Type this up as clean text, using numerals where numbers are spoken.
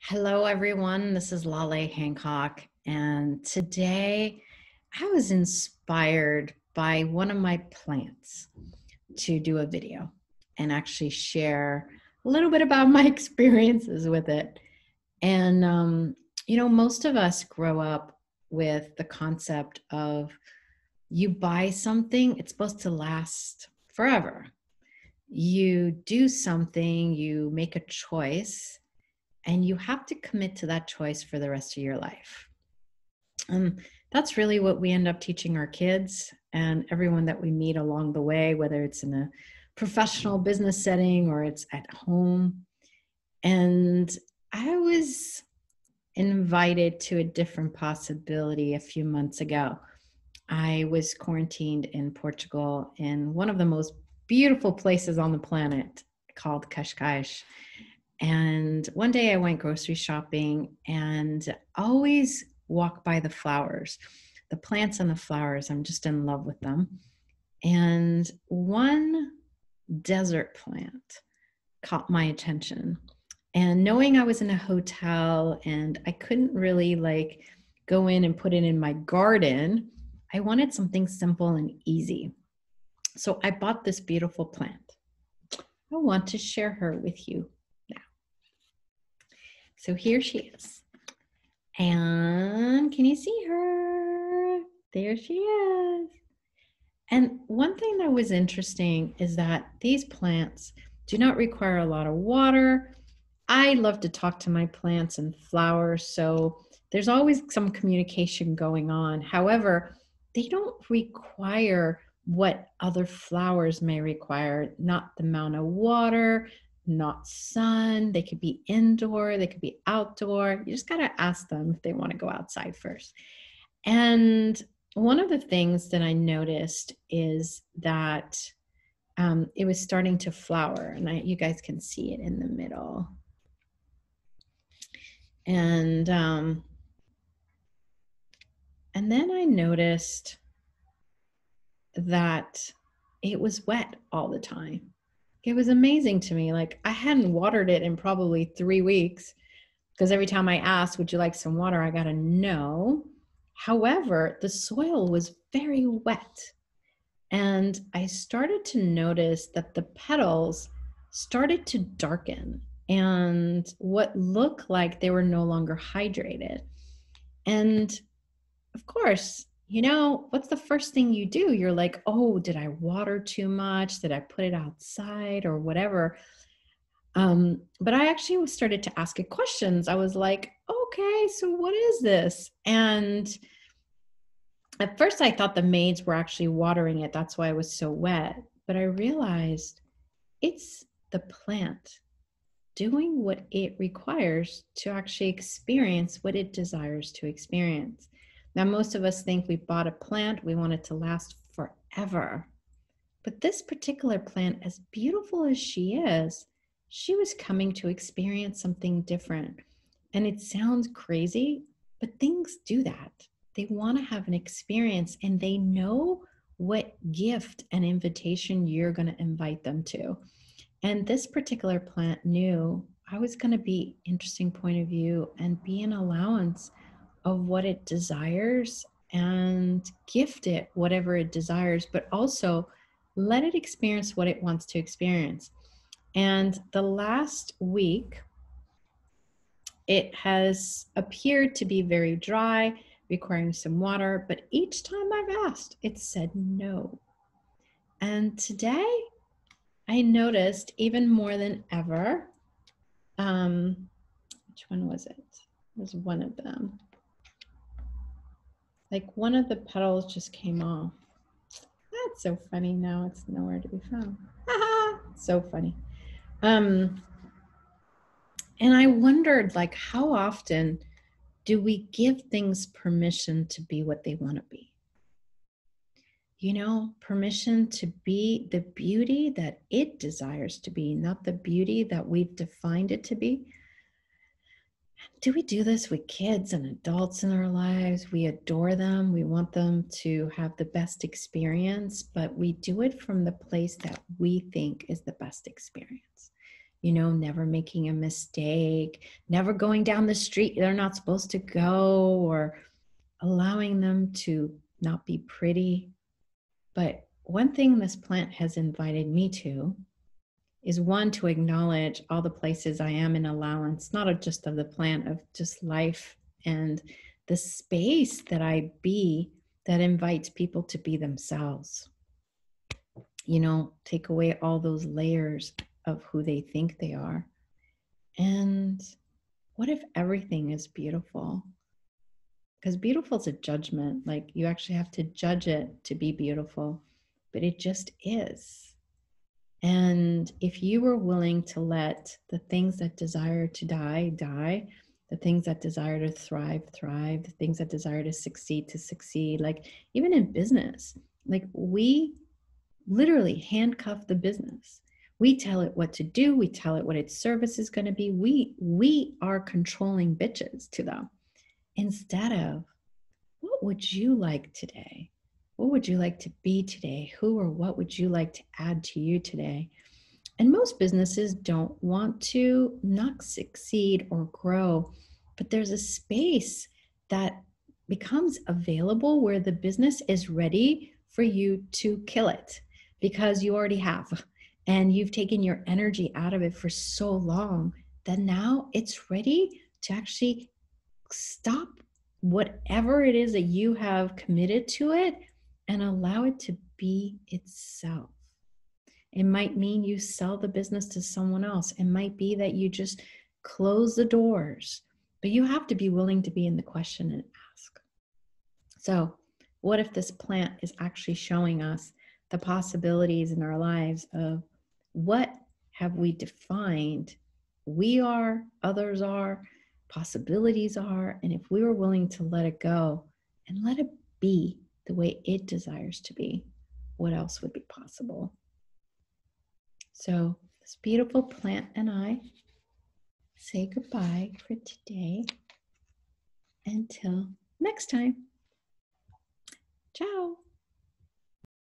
Hello, everyone. This is Laleh Hancock. And today I was inspired by one of my plants to do a video and actually share a little bit about my experiences with it. And, most of us grow up with the concept of you buy something, it's supposed to last forever. You do something, you make a choice, and you have to commit to that choice for the rest of your life. And that's really what we end up teaching our kids and everyone that we meet along the way, whether it's in a professional business setting or it's at home. And I was invited to a different possibility a few months ago. I was quarantined in Portugal in one of the most beautiful places on the planet called Cascais. And one day I went grocery shopping and always walk by the flowers, the plants and the flowers. I'm just in love with them. And one desert plant caught my attention. And knowing I was in a hotel and I couldn't really go in and put it in my garden, I wanted something simple and easy. So I bought this beautiful plant. I want to share her with you. So here she is. And can you see her? There she is. And one thing that was interesting is that these plants do not require a lot of water. I love to talk to my plants and flowers, so there's always some communication going on. However, they don't require what other flowers may require, not the amount of water, not sun. They could be indoor, they could be outdoor. You just got to ask them if they want to go outside first. And one of the things that I noticed is that it was starting to flower, and you guys can see it in the middle. And then I noticed that it was wet all the time. It was amazing to me. Like, I hadn't watered it in probably 3 weeks because every time I asked, would you like some water? I got a no. However, the soil was very wet. And I started to notice that the petals started to darken and what looked like they were no longer hydrated. And of course, what's the first thing you do? You're like, oh, did I water too much? Did I put it outside or whatever? But I actually started to ask it questions. I was like, okay, so what is this? And at first I thought the maids were actually watering it. That's why it was so wet. But I realized it's the plant doing what it requires to actually experience what it desires to experience. Now, most of us think we bought a plant, we want it to last forever. But this particular plant, as beautiful as she is, she was coming to experience something different. And it sounds crazy, but things do that. They want to have an experience and they know what gift and invitation you're going to invite them to. And this particular plant knew I was going to be interesting point of view and be an allowance of what it desires and gift it whatever it desires, but also let it experience what it wants to experience. And the last week, it has appeared to be very dry, requiring some water, but each time I've asked, it said no. And today, I noticed even more than ever, which one was it? It was one of them. Like one of the petals just came off. That's so funny. Now it's nowhere to be found. So funny. And I wondered, like, how often do we give things permission to be what they want to be? Permission to be the beauty that it desires to be, not the beauty that we've defined it to be. Do we do this with kids and adults in our lives? We adore them. We want them to have the best experience, but we do it from the place that we think is the best experience. never making a mistake, never going down the street they're not supposed to go, or allowing them to not be pretty. But one thing this plant has invited me to is, one, to acknowledge all the places I am in allowance, not just of the plant, of just life and the space that I be that invites people to be themselves. Take away all those layers of who they think they are. And what if everything is beautiful? Because beautiful is a judgment. Like, you actually have to judge it to be beautiful, but it just is. And if you were willing to let the things that desire to die, die, the things that desire to thrive, thrive, the things that desire to succeed, like even in business, like we literally handcuff the business. We tell it what to do. We tell it what its service is going to be. We are controlling bitches to them, instead of, what would you like today? What would you like to be today? Who or what would you like to add to you today? And most businesses don't want to not succeed or grow, but there's a space that becomes available where the business is ready for you to kill it, because you already have, and you've taken your energy out of it for so long that now it's ready to actually stop whatever it is that you have committed to it and allow it to be itself. It might mean you sell the business to someone else. It might be that you just close the doors, but you have to be willing to be in the question and ask. So, what if this plant is actually showing us the possibilities in our lives of what have we defined we are, others are, possibilities are, and if we were willing to let it go and let it be the way it desires to be, what else would be possible? So this beautiful plant and I say goodbye for today. Until next time. Ciao.